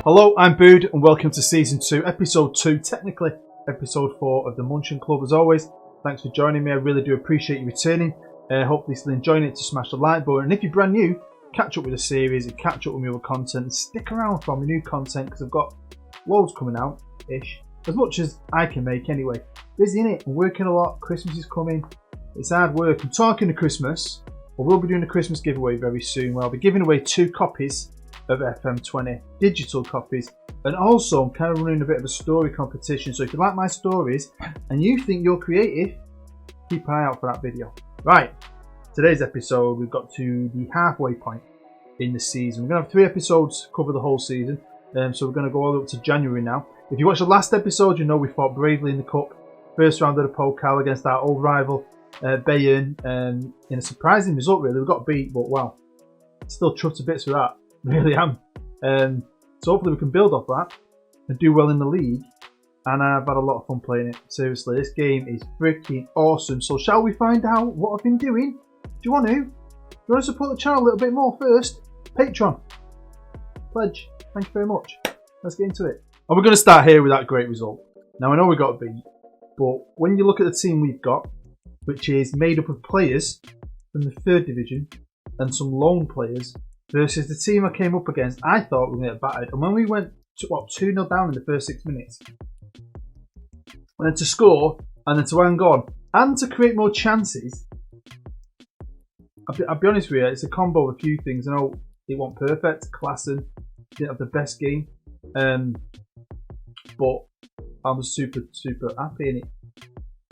Hello, I'm Bood and welcome to Season 2, Episode 2, technically Episode 4 of the München Club. As always, thanks for joining me, I really do appreciate you returning. Hopefully still enjoying it, to smash the like button. And if you're brand new, catch up with the series and catch up with my other content. And stick around for my new content because I've got loads coming out-ish. As much as I can make anyway. Busy innit? I'm working a lot, Christmas is coming. It's hard work. I'm talking to Christmas. I will be doing a Christmas giveaway very soon where I'll be giving away 2 copies of FM20 digital copies, and also I'm kind of running a bit of a story competition, so if you like my stories and you think you're creative, keep an eye out for that video. Right, today's episode we've got to the halfway point in the season. We're going to have 3 episodes to cover the whole season, so we're going to go all the way up to January now. If you watched the last episode, you know we fought bravely in the cup, first round of the VOLCANO against our old rival Bayern, in a surprising result really. We got beat, but wow, still chuffed to bits for that. Really am. So hopefully we can build off that and do well in the league. And I've had a lot of fun playing it. Seriously, this game is freaking awesome. So shall we find out what I've been doing? Do you want to? Do you want to support the channel a little bit more first? Patreon. Pledge. Thank you very much. Let's get into it. And we're going to start here with that great result. Now I know we got beat, but when you look at the team we've got, which is made up of players from the 3rd division and some loan players, versus the team I came up against, I thought we were going to get battered. And when we went to, 2-0 down in the first 6 minutes, and then to score, and then to hang on, and to create more chances, I'll be honest with you, it's a combo of a few things. I know it wasn't perfect, Klassen didn't have the best game, but I was super happy in it.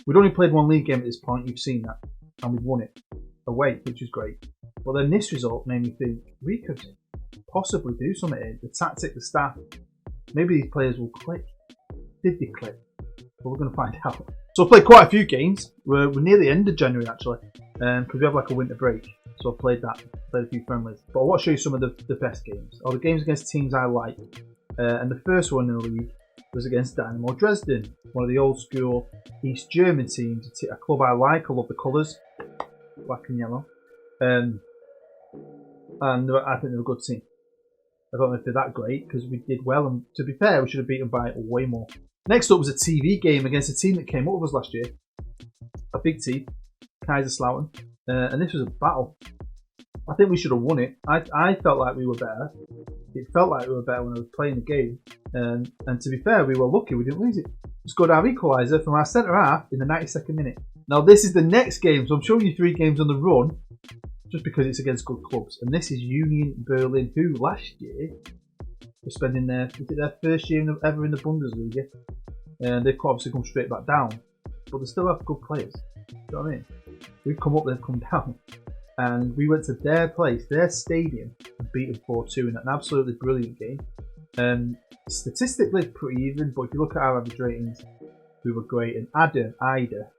We'd only played 1 league game at this point, you've seen that, and we've won it away, which is great. But then this result made me think we could possibly do something here. The tactic, the staff, maybe these players will click. Did they click? But we're going to find out. So I played quite a few games. We're near the end of January actually, because we have like a winter break. So I played a few friendlies. But I want to show you some of the best games, or the games against teams I like. And the first one in the league was against Dynamo Dresden, one of the old school East German teams. A club I like. I love the colours, black and yellow. And I think they're a good team. I don't know if they're that great because we did well, and to be fair, we should have beaten by way more. Next up was a TV game against a team that came up with us last year, a big team, Kaiserslautern, and this was a battle. I think we should have won it. I felt like we were better. It felt like we were better when I was playing the game, and to be fair, we were lucky we didn't lose it. We scored our equaliser from our centre half in the 92nd minute. Now this is the next game, so I'm showing you 3 games on the run, just because it's against good clubs. And this is Union Berlin, who last year were spending their first year ever in the Bundesliga. And they've obviously come straight back down. But they still have good players. You know what I mean? We've come up, they've come down. And we went to their place, their stadium, and beat them 4-2 in an absolutely brilliant game. Statistically pretty even, but if you look at our average ratings, we were great. And Ida,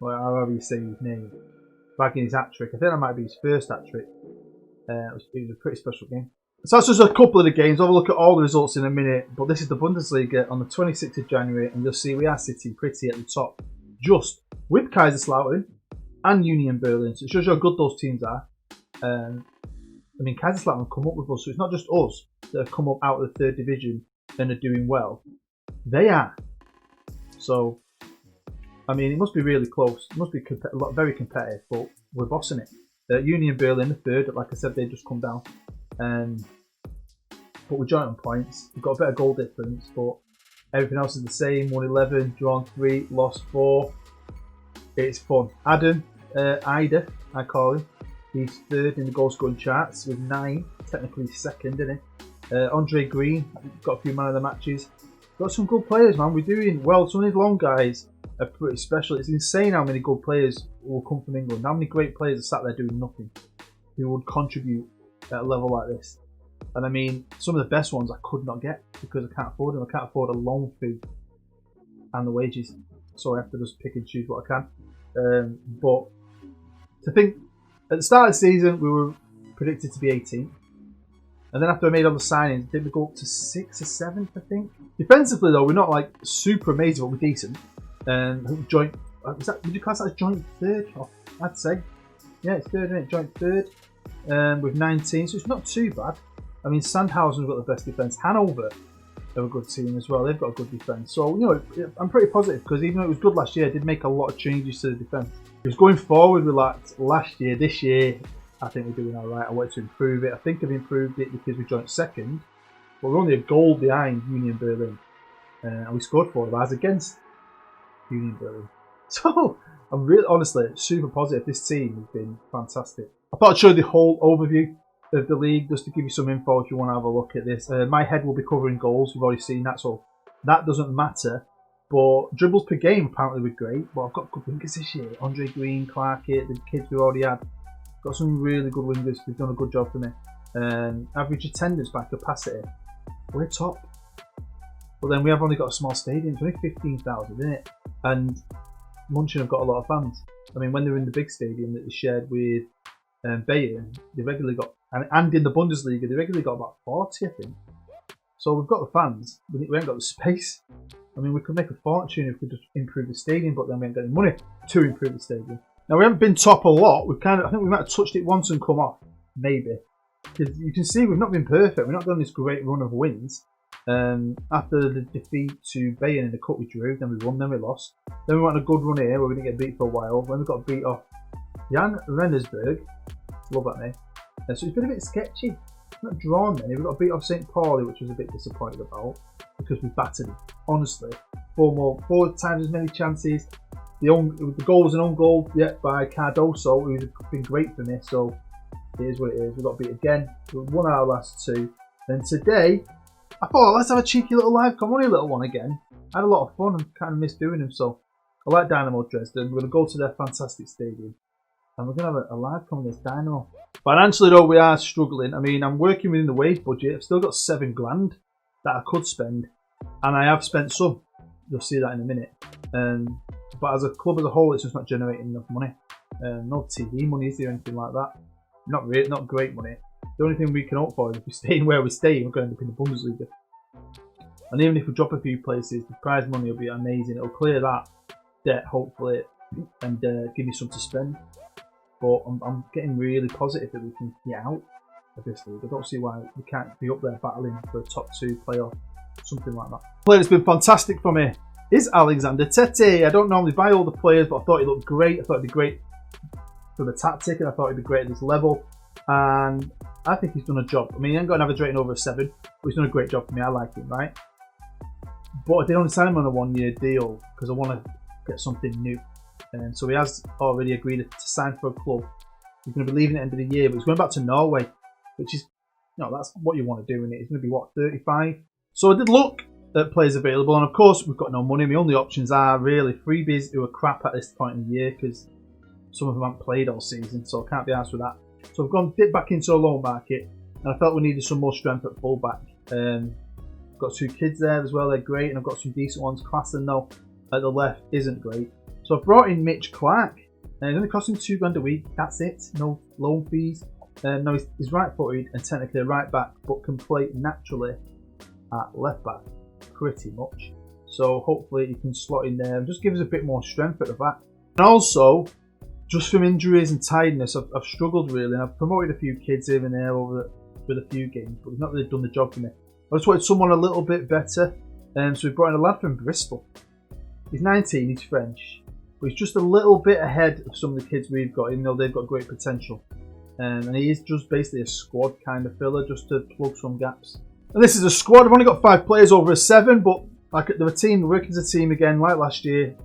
or however you say his name, bagging his hat-trick. I think that might be his first hat-trick. It was a pretty special game. So that's just a couple of the games. I'll have a look at all the results in a minute. But this is the Bundesliga on the 26th of January. And you'll see we are sitting pretty at the top. Just with Kaiserslautern and Union Berlin. So it shows you how good those teams are. I mean, Kaiserslautern have come up with us. So it's not just us that have come up out of the 3rd division and are doing well. They are. So I mean, it must be really close. It must be very competitive, but we're bossing it. Union Berlin, the 3rd, like I said, they just come down. But we're joint on points. We've got a better goal difference, but everything else is the same. 1-11, drawn 3, lost 4. It's fun. Ida, I call him. He's 3rd in the goal scoring charts with 9. Technically 2nd, isn't he? Andre Green, got a few man of the matches. Got some good players, man. We're doing well. Some of these long guys are pretty special. It's insane how many good players will come from England. How many great players are sat there doing nothing who would contribute at a level like this. And I mean, some of the best ones I could not get because I can't afford them. I can't afford a loan fee and the wages, so I have to just pick and choose what I can. But to think, at the start of the season we were predicted to be 18th, and then after I made all the signings, did we go up to 6th or 7th, I think? Defensively though, we're not like super amazing, but we're decent. Joint, would you class that as joint 3rd? Oh, I'd say. Yeah, it's 3rd, isn't it? Joint 3rd with 19, so it's not too bad. I mean, Sandhausen's got the best defence. Hanover they're a good team as well. They've got a good defence. So, you know, I'm pretty positive because even though it was good last year, I did make a lot of changes to the defence. Because going forward with last year, this year, I think we're doing alright. I wanted to improve it. I think I've improved it because we joined second. But we're only a goal behind Union Berlin. And we scored 4 of ours against Union Berlin. So, I'm really, honestly, super positive. This team has been fantastic. I thought I'd show you the whole overview of the league just to give you some info if you want to have a look at this. My head will be covering goals. We've already seen that, so that doesn't matter. But dribbles per game apparently were great. But I've got good wingers this year. Andre Green, Clark, the kids we already had. Got some really good wingers. They've done a good job for me. Average attendance by capacity, we're top. But then we have only got a small stadium. It's only 15,000, isn't it? And München have got a lot of fans. I mean, when they were in the big stadium that they shared with Bayern, they regularly got, and in the Bundesliga, they regularly got about 40, I think. So we've got the fans, we ain't got the space. I mean, we could make a fortune if we just improve the stadium, but then we ain't got any money to improve the stadium. Now, we haven't been top a lot. We've I think we might have touched it once and come off, maybe. Because you can see we've not been perfect. We've not done this great run of wins. After the defeat to Bayern in the cup, we drew, then we won, then we lost. Then we went on a good run here where we didn't get beat for a while. Then we got beat off Jan Rennersberg. Love that name. So it's been a bit sketchy. Not drawn many. We got beat off St. Pauli, which was a bit disappointed about because we battered him. Honestly, 4 times as many chances. The goal was an own goal, by Cardoso, who's been great for me. So it is what it is. We got beat again. We won our last 2. Then today, I thought, let's have a cheeky little live comedy little one again. I had a lot of fun and kind of missed doing them. So I like Dynamo Dresden. We're going to go to their fantastic stadium. And we're going to have a live come against Dynamo. Financially though, we are struggling. I mean, I'm working within the wage budget. I've still got 7 grand that I could spend. And I have spent some. You'll see that in a minute. But as a club as a whole, it's just not generating enough money. No TV money, is there, or anything like that? Not great money. The only thing we can hope for is if we stay where we're staying, we're going to end up in the Bundesliga. And even if we drop a few places, the prize money will be amazing. It'll clear that debt, hopefully, and give me some to spend. But I'm getting really positive that we can get out of this league. I don't see why we can't be up there battling for a top 2 playoff, something like that. The player that's been fantastic for me is Alexander Tete. I don't normally buy all the players, but I thought he looked great. I thought it'd be great for the tactic, and I thought it'd be great at this level. And I think he's done a job. I mean, he ain't got an average rating over a 7, but he's done a great job for me. I like him, right? But I did only sign him on a 1-year deal because I want to get something new. And so he has already agreed to sign for a club. He's going to be leaving at the end of the year, but he's going back to Norway, which is, that's what you want to do, innit? He's going to be, 35? So I did look at players available, and of course, we've got no money. My only options are really freebies who are crap at this point in the year because some of them haven't played all season, so I can't be arsed with that. So I've gone dip back into a loan market, and I felt we needed some more strength at fullback. I've got 2 kids there as well, they're great, and I've got some decent ones. Klassen though at the left isn't great. So I've brought in Mitch Clark, and it's only costing 2 grand a week, that's it, no loan fees. No, he's right footed and technically a right back, but can play naturally at left back, pretty much. So hopefully he can slot in there and just give us a bit more strength at the back. And also, just from injuries and tiredness, I've struggled really. I've promoted a few kids here and there with a few games, but we've not really done the job for me. I just wanted someone a little bit better, so we brought in a lad from Bristol. He's 19, he's French, but he's just a little bit ahead of some of the kids we've got, even though they've got great potential. And he is just basically a squad kind of filler, just to plug some gaps. And this is a squad. I've only got 5 players over a 7, but like they're a team, working as a team again, like last year.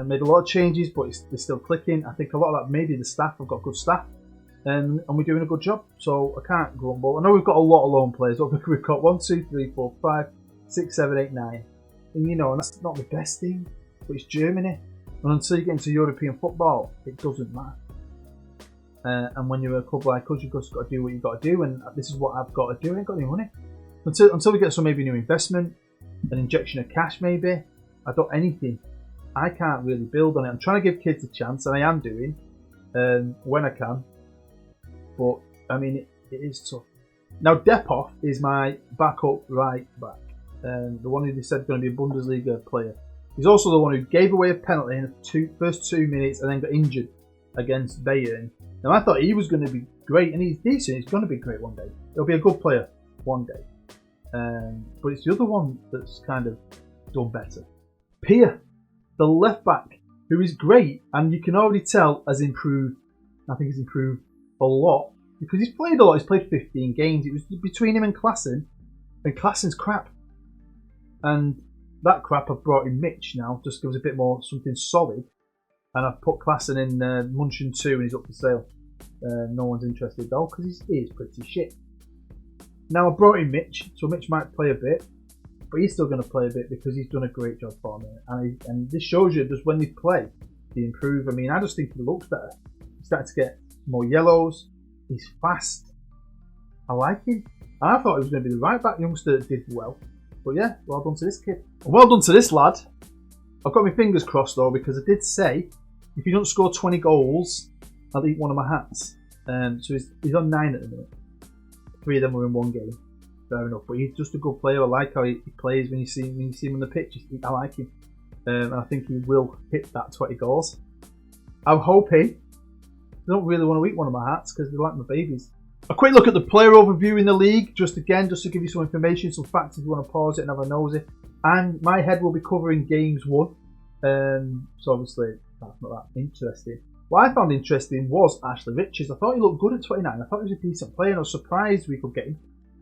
Made a lot of changes, but they're still clicking. I think a lot of that maybe the staff. I've got good staff, and we're doing a good job. So I can't grumble. I know we've got a lot of loan players. We've got 1, 2, 3, 4, 5, 6, 7, 8, 9, and and that's not the best team, but it's Germany. And until you get into European football, it doesn't matter. And when you're a club like us, you've just got to do what you've got to do, and this is what I've got to do. I ain't got any money until we get some maybe new investment, an injection of cash maybe. I don't anything. I can't really build on it. I'm trying to give kids a chance, and I am doing when I can. But I mean, it is tough. Now Depov is my backup right back, the one who they said is going to be a Bundesliga player. He's also the one who gave away a penalty in the first 2 minutes and then got injured against Bayern. Now I thought he was going to be great, and he's decent. He's going to be great one day. He'll be a good player one day. But it's the other one that's kind of done better. Pierre, the left back, who is great, and you can already tell has improved. I think he's improved a lot because he's played a lot. He's played 15 games. It was between him and Klassen, and Klassen's crap. And that crap, I've brought in Mitch now, just gives a bit more something solid. And I've put Klassen in München 2 and he's up for sale. No one's interested though, because he is pretty shit. Now I brought in Mitch, so Mitch might play a bit, but he's still going to play a bit because he's done a great job for me. And this shows you just when they play, they improve. I mean, I just think he looks better. He's starting to get more yellows. He's fast. I like him. And I thought he was going to be the right back youngster that did well. But yeah, well done to this kid. And well done to this lad. I've got my fingers crossed though, because I did say, if you don't score 20 goals, I'll eat one of my hats. So he's on 9 at the minute. 3 of them were in one game. Fair enough. But he's just a good player. I like how he plays when you see him on the pitch. I like him. And I think he will hit that 20 goals. I'm hoping. I don't really want to eat one of my hats because they're like my babies. A quick look at the player overview in the league, just to give you some information, some facts if you want to pause it and have a nosy. And my head will be covering games 1. So obviously that's not that interesting. What I found interesting was Ashley Richards. I thought he looked good at 29. I thought he was a decent player and I was surprised we could get him.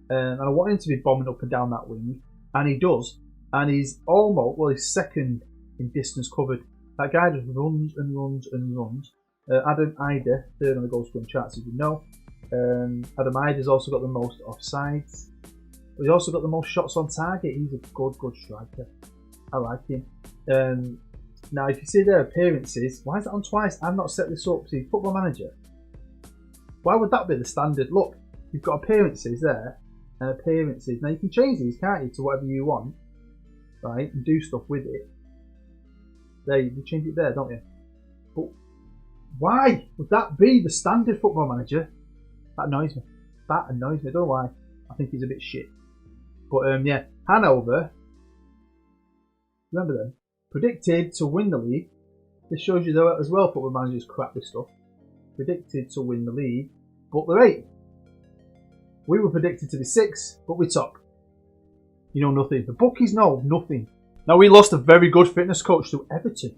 And I wanted him to be bombing up and down that wing. And he does. And he's almost, well, he's second in distance covered. That guy just runs and runs and runs. Adam Ida, third on the goal scoring charts, as you know. Adam Ida's also got the most offsides. But he's also got the most shots on target. He's a good striker. I like him. Now, if you see their appearances, why is that on twice? I've not set this up. See, Football Manager. Why would that be the standard? Look, you've got appearances there and appearances. Now, you can change these, can't you, to whatever you want, right? And do stuff with it. There, you change it there, don't you? But why would that be the standard Football Manager? That annoys me. That annoys me. I don't know why. I think he's a bit shit. But yeah, Hanover. Remember them? Predicted to win the league. This shows you though as well. Football Manager's crap with stuff. Predicted to win the league, but they're 8th. We were predicted to be 6th, but we're top. You know nothing. The bookies know nothing. Now we lost a very good fitness coach to Everton.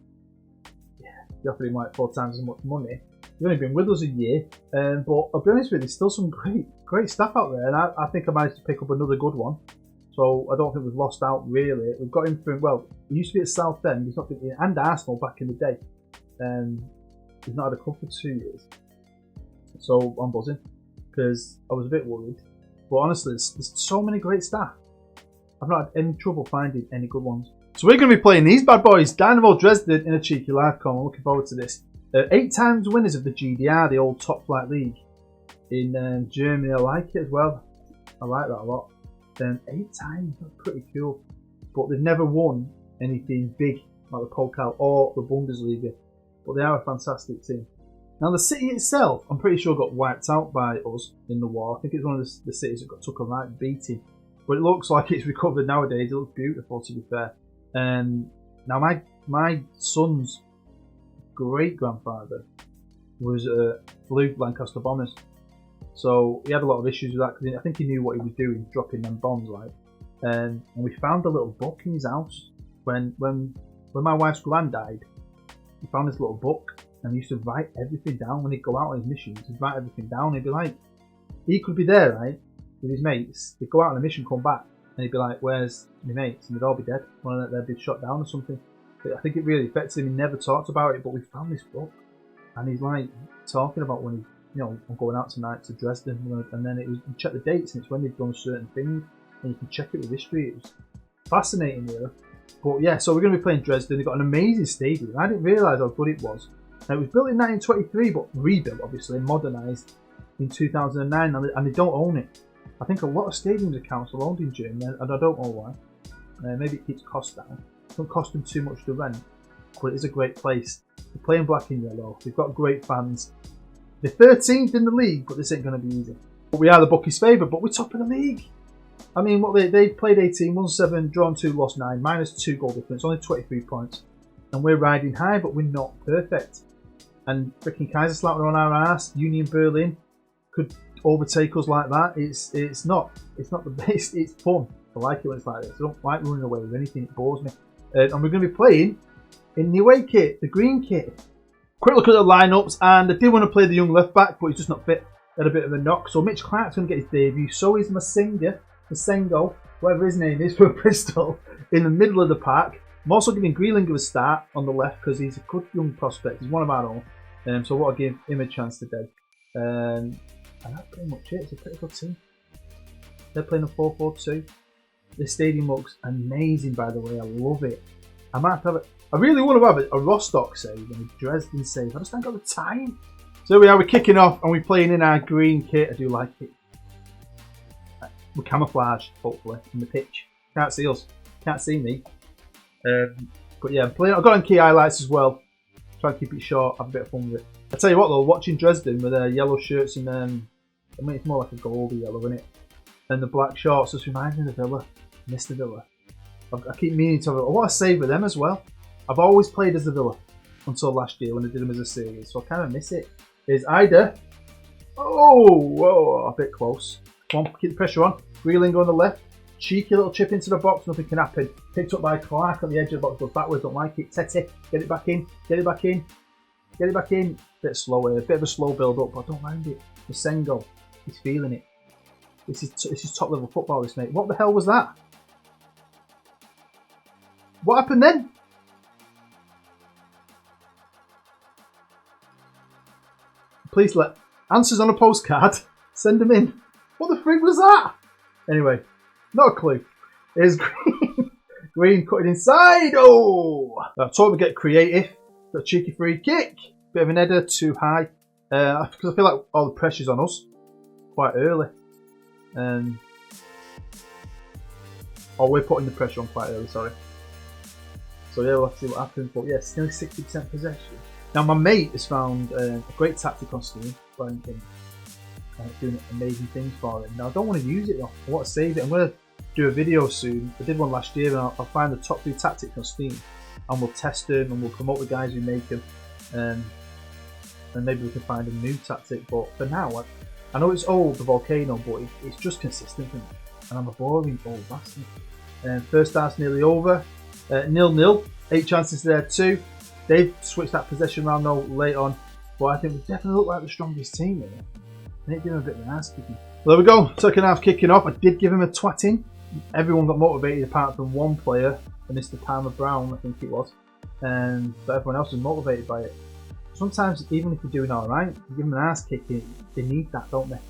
Yeah, they offered him like 4 times as much money. He's only been with us a year, but I'll be honest with you, there's still some great stuff out there, and I think I managed to pick up another good one. So I don't think we've lost out really. We've got him from, well, he used to be at Southend, he's not been, and Arsenal back in the day. He's not had a club for 2 years. So I'm buzzing, because I was a bit worried. But honestly, there's so many great staff. I've not had any trouble finding any good ones. So we're going to be playing these bad boys, Dynamo Dresden, in a cheeky live com. I'm looking forward to this. 8 times winners of the GDR, the old top flight league in Germany. I like it as well. I like that a lot. 8 times, that's pretty cool. But they've never won anything big like the Pokal or the Bundesliga. But they are a fantastic team. Now the city itself, I'm pretty sure got wiped out by us in the war. I think it's one of the cities that took a right beating. But it looks like it's recovered nowadays. It looks beautiful, to be fair. Now my son's great-grandfather was flew Lancaster bombers. So he had a lot of issues with that because I think he knew what he was doing, dropping them bombs, like. And we found a little book in his house when my wife's gran died. He found this little book and he used to write everything down when he'd go out on his missions. He'd write everything down. He'd be like, he could be there, right, with his mates. They'd go out on a mission, come back, and he'd be like, "Where's my mates?" And they'd all be dead. One of them they'd be shot down or something. But I think it really affected him. He never talked about it, but we found this book, and he's like talking about when he, you know, I'm going out tonight to Dresden, and then it was, you check the dates and it's when they've done certain things, and you can check it with history. It was fascinating, really. But yeah, so we're going to be playing Dresden. They've got an amazing stadium. I didn't realise how good it was. Now, it was built in 1923, but rebuilt, obviously, modernised in 2009, and they don't own it. I think a lot of stadiums are council owned in Germany, and I don't know why. Maybe it keeps costs down. It don't cost them too much to rent, but it is a great place. They're playing black and yellow. They've got great fans. They're 13th in the league, but this ain't going to be easy. But we are the bookies' favourite, but we're top of the league. I mean, what they played 18, won 7, drawn 2, lost 9, minus 2 goal difference, only 23 points. And we're riding high, but we're not perfect. And freaking Kaiserslautern on our arse, Union Berlin could overtake us like that. It's not the best. It's fun. I like it when it's like this. I don't like running away with anything. It bores me. And we're going to be playing in the away kit, the green kit. Quick look at the lineups, and I did want to play the young left back, but he's just not fit. Had a bit of a knock. So Mitch Clark's going to get his debut. So is Masengo, whatever his name is, for Bristol, in the middle of the pack. I'm also giving Grealinger a start on the left because he's a good young prospect. He's one of our own. So I want to give him a chance today. And that's pretty much it. It's a pretty good team. They're playing a 4-4-2. This stadium looks amazing, by the way. I love it. I might have it. I really want to have a Rostock save and a Dresden save. I just haven't got the time. So here we are. We're kicking off and we're playing in our green kit. I do like it. We're camouflaged, hopefully, in the pitch. Can't see us. Can't see me. But yeah, I'm playing. I've got on key highlights as well. Try to keep it short. Have a bit of fun with it. I tell you what though, watching Dresden with their yellow shirts and I mean it's more like a goldy yellow, isn't it? And the black shorts just reminds me of the Villa. I miss the Villa. I keep meaning to have I want to save with them as well. I've always played as the Villa until last year when I did them as a series, so I kind of miss it. Here's Ida. Oh, whoa, a bit close. Come on, keep the pressure on. Grealinger on the left. Cheeky little chip into the box, nothing can happen. Picked up by Clark on the edge of the box, goes backwards, don't like it. Tete, get it back in, get it back in, get it back in. Bit slower, a bit of a slow build up, but I don't mind it. Masengo, he's feeling it. This is top level football, this mate. What the hell was that? What happened then? Please let answers on a postcard. Send them in. What the frig was that? Anyway, not a clue. Here's Green. Green cutting inside. Oh! I thought we'd get creative. Got a cheeky free kick. Bit of an header too high. Because I feel like all the pressure's on us quite early. Oh, we're putting the pressure on quite early, sorry. So yeah, we'll have to see what happens. But yeah, still 60% possession. Now my mate has found a great tactic on Steam. Doing amazing things for it. Now I don't want to use it though. I want to save it. I'm going to do a video soon. I did one last year and I'll find the top 3 tactics on Steam and we'll test them and we'll promote the guys who make them. And maybe we can find a new tactic. But for now, I know it's old, the VOLCANO, but it's just consistent for me. And I'm a boring old bastard. First half's nearly over. 0-0. 8 chances there too. They've switched that possession round though late on. But I think we definitely look like the strongest team here. I need to give him a bit of an ass kicking. Well, there we go. Second half kicking off. I did give him a twatting. Everyone got motivated apart from one player, Mr. Palmer Brown, I think it was. But everyone else was motivated by it. Sometimes, even if you're doing alright, you give them an ass kicking. They need that, don't they?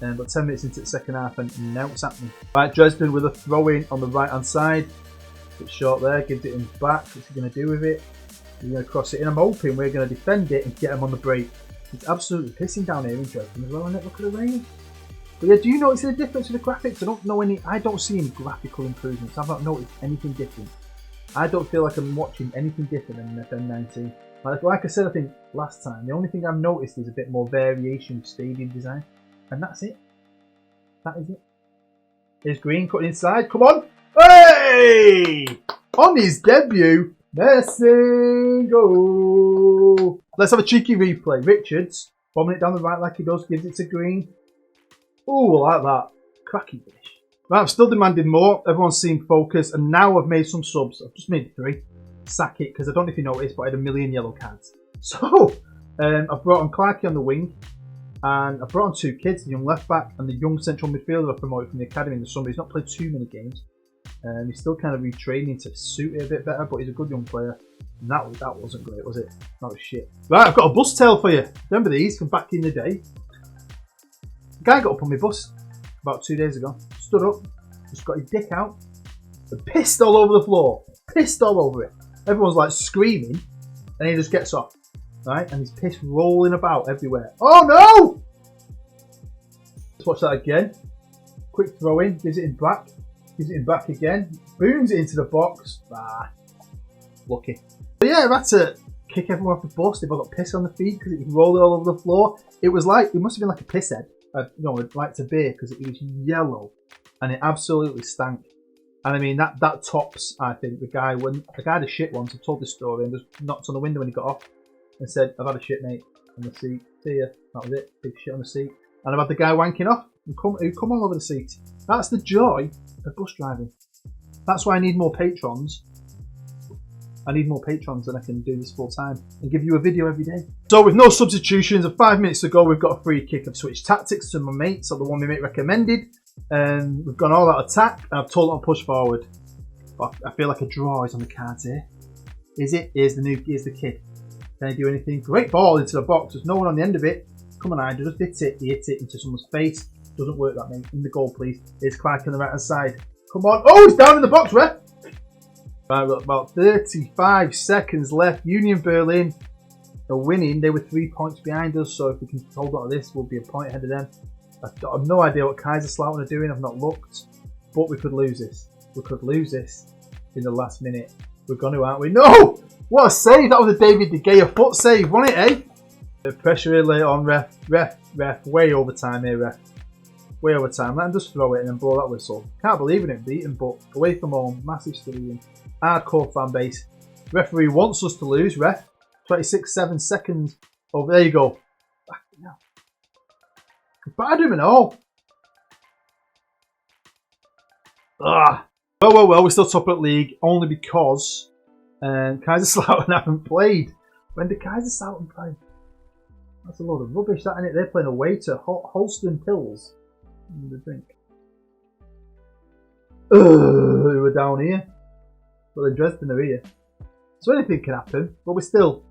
But 10 minutes into the second half, and now it's happening. Right, Dresden with a throw in on the right hand side. Bit short there, gives it him back. What's he going to do with it? He's going to cross it in. I'm hoping we're going to defend it and get him on the break. It's absolutely pissing down here in Dresden as well, isn't it? Look at the rain. But yeah, do you notice the difference with the graphics? I don't see any graphical improvements. I've not noticed anything different. I don't feel like I'm watching anything different in FM19. Like I said, I think last time, the only thing I've noticed is a bit more variation of stadium design. And that's it. That is it. Here's Green cutting inside. Come on. Hey! On his debut, Messi go. Let's have a cheeky replay. Richards bombing it down the right like he does, gives it to Green. Oh, I like that. Cracking finish. Right, I've still demanded more. Everyone's seemed focused, and now I've made some subs. I've just made 3. Sack it, because I don't know if you noticed, but I had a million yellow cards. So, I've brought on Clarkey on the wing, and I've brought on 2 kids, the young left back and the young central midfielder I promoted from the academy in the summer. He's not played too many games. He's still kind of retraining to suit it a bit better, but he's a good young player. And that wasn't great, was it? That was shit. Right, I've got a bus tale for you. Remember these from back in the day? The guy got up on my bus about 2 days ago. Stood up, just got his dick out, and pissed all over the floor. Pissed all over it. Everyone's like screaming, and he just gets off. Right, and his piss rolling about everywhere. Oh no! Let's watch that again. Quick throw in, gives it in back. Gives it in back again. Booms it into the box. Ah, lucky. But yeah, I've had to kick everyone off the bus. They've all got piss on the feet because it was rolling all over the floor. It was like, it must have been like a piss head. Like to beer because it was yellow and it absolutely stank. And I mean, that tops, I think, the guy had a shit once. I told this story and just knocked on the window when he got off and said, I've had a shit, mate, on the seat. See ya. That was it. Big shit on the seat. And I've had the guy wanking off who come all over the seat. That's the joy of bus driving. That's why I need more patrons. I need more patrons, and I can do this full time and give you a video every day. So with no substitutions, and 5 minutes to go, we've got a free kick. I've switched tactics to my mates, or the one my mate recommended. And we've gone all out attack, and I've told them to push forward. But I feel like a draw is on the cards here. Is it? Here's the kid. Can I do anything? Great ball into the box. There's no one on the end of it. Come on, Ida, just hit it. He hit it into someone's face. Doesn't work that, mate. In the goal, please. Here's Clark on the right hand side. Come on. Oh, he's down in the box, ref. Right, we've got about 35 seconds left. Union Berlin are winning. They were 3 points behind us, so if we can hold on to this, we'll be a point ahead of them. I've no idea what Kaiserslautern are doing. I've not looked, but we could lose this. We could lose this in the last minute. We're going to, aren't we? No! What a save! That was a David De Gea foot save, wasn't it, eh? The pressure here later on, ref. Way over time here, ref. Way over time. Let him just throw it and then blow that whistle. Can't believe in it beaten, but away from home, massive stadium, hardcore fan base. Referee wants us to lose, ref. 26-7 seconds. Oh, there you go. Bad him and all. Ah. Well, we're still top of the league only because Kaiserslautern haven't played. When did Kaiserslautern play? That's a load of rubbish, that, isn't it? They're playing away to Holsten Pills. What do you think? Who are down here? Well, in Dresden are here. So anything can happen, but we're still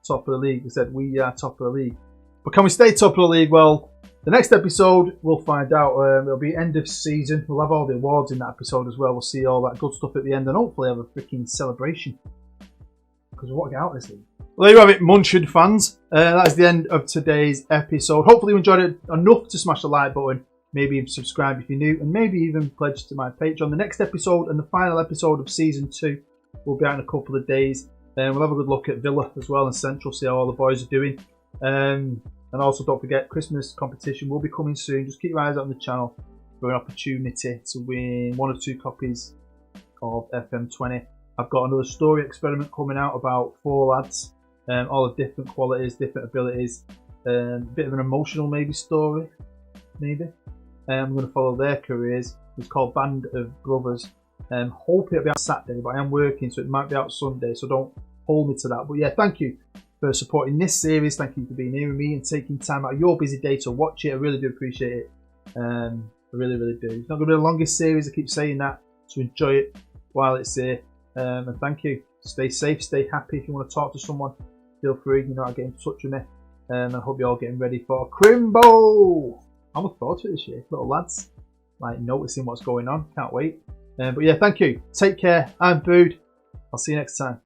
top of the league. We said we are top of the league. But can we stay top of the league? Well, the next episode, we'll find out. It'll be end of season. We'll have all the awards in that episode as well. We'll see all that good stuff at the end and hopefully have a freaking celebration. Because we want to get out of this league. Well, there you have it, München fans. That is the end of today's episode. Hopefully you enjoyed it enough to smash the like button. Maybe even subscribe if you're new. And maybe even pledge to my Patreon. The next episode and the final episode of Season 2 will be out in a couple of days. We'll have a good look at Villa as well and Central. See how all the boys are doing. And also don't forget, Christmas competition will be coming soon. Just keep your eyes out on the channel for an opportunity to win 1 or 2 copies of FM20. I've got another story experiment coming out about 4 lads. All of different qualities, different abilities. Bit of an emotional maybe story. Maybe. I'm going to follow their careers. It's called Band of Brothers. Hope it'll be out Saturday, but I am working, so it might be out Sunday. So don't hold me to that. But yeah, thank you for supporting this series. Thank you for being here with me and taking time out of your busy day to watch it. I really do appreciate it. I really do. It's not going to be the longest series, I keep saying that, so enjoy it while it's here. And thank you. Stay safe, stay happy. If you want to talk to someone, feel free, you know, to get in touch with me. I hope you're all getting ready for Crimbo. I'm looking forward to it this year, little lads, like noticing what's going on. Can't wait. But yeah, thank you. Take care. I'm Bood. I'll see you next time.